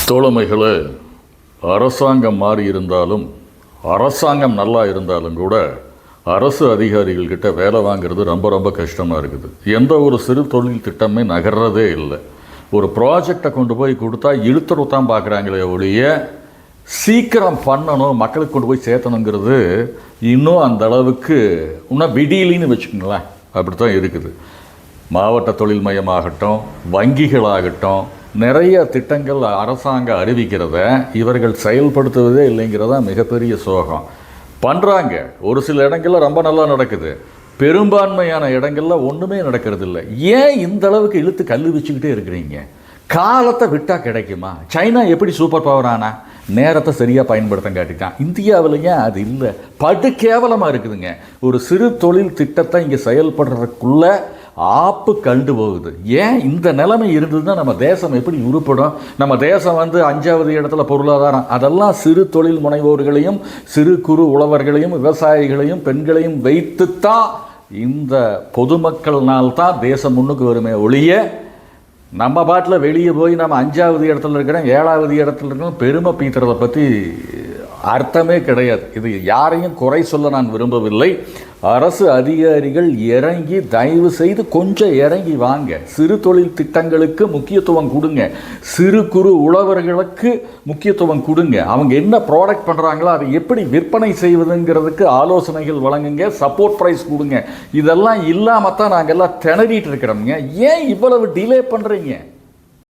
தோழமைகளே, அரசாங்கம் மாறி இருந்தாலும் அரசாங்கம் நல்லா இருந்தாலும் கூட அரசு அதிகாரிகள்கிட்ட வேலை வாங்கிறது ரொம்ப ரொம்ப கஷ்டமாக இருக்குது. எந்த ஒரு சிறு தொழில் திட்டமே நகர்றதே இல்லை. ஒரு ப்ராஜெக்டை கொண்டு போய் கொடுத்தா இழுத்துறது தான் பார்க்குறாங்களே ஒழிய சீக்கிரம் பண்ணணும், மக்களுக்கு கொண்டு போய் சேர்த்தணுங்கிறது இன்னும் அந்த அளவுக்கு இன்னும் விடியலின்னு வச்சுக்கோங்களேன், அப்படி தான் இருக்குது. மாவட்ட தொழில் மையமாகட்டும், வங்கிகளாகட்டும், நிறைய திட்டங்கள் அரசாங்கம் அறிவிக்கிறத இவர்கள் செயல்படுத்துவதே இல்லைங்கிறதா மிகப்பெரிய சோகம். பண்ணுறாங்க, ஒரு சில இடங்களில் ரொம்ப நல்லா நடக்குது, பெரும்பான்மையான இடங்களில் ஒன்றுமே நடக்கிறது இல்லை. ஏன் இந்த அளவுக்கு இழுத்து கல் வச்சுக்கிட்டே இருக்கிறீங்க? காலத்தை விட்டால் கிடைக்குமா? சைனா எப்படி சூப்பர் பவர் ஆனா? நேரத்தை சரியாக பயன்படுத்த காட்டிட்டான். இந்தியாவிலேயே அது இல்லை, படு கேவலமாக இருக்குதுங்க. ஒரு சிறு தொழில் திட்டத்தை இங்கே செயல்படுறதுக்குள்ள ஆப்பு கண்டு போகுது. ஏன் இந்த நிலைமை இருந்ததுன்னா நம்ம தேசம் எப்படி உருப்படும்? நம்ம தேசம் 5வது இடத்துல பொருளாதாரம், அதெல்லாம் சிறு தொழில் முனைவோர்களையும் சிறு குறு உழவர்களையும் விவசாயிகளையும் பெண்களையும் வைத்துத்தான், இந்த பொதுமக்கள்னால்தான் தேசம் முன்னுக்கு வருமே ஒழிய நம்ம பாட்டில் வெளியே போய் நம்ம 5வது இடத்துல இருக்கிறோம் 7வது இடத்துல இருக்கிறோம் பெருமை பீத்துறதை பற்றி அர்த்தமே கிடையாது. இது யாரையும் குறை சொல்ல நான் விரும்பவில்லை. அரசு அதிகாரிகள் இறங்கி, தயவு செய்து கொஞ்சம் இறங்கி வாங்க. சிறு தொழில் திட்டங்களுக்கு முக்கியத்துவம் கொடுங்க, சிறு குறு உழவர்களுக்கு முக்கியத்துவம் கொடுங்க. அவங்க என்ன ப்ராடக்ட் பண்ணுறாங்களோ அதை எப்படி விற்பனை செய்வதுங்கிறதுக்கு ஆலோசனைகள் வழங்குங்க, சப்போர்ட் ப்ரைஸ் கொடுங்க. இதெல்லாம் இல்லாமல் தான் நாங்கள் எல்லாம் திணறிட்டு இருக்கிறோம்ங்க. ஏன் இவ்வளவு டிலே பண்ணுறீங்க?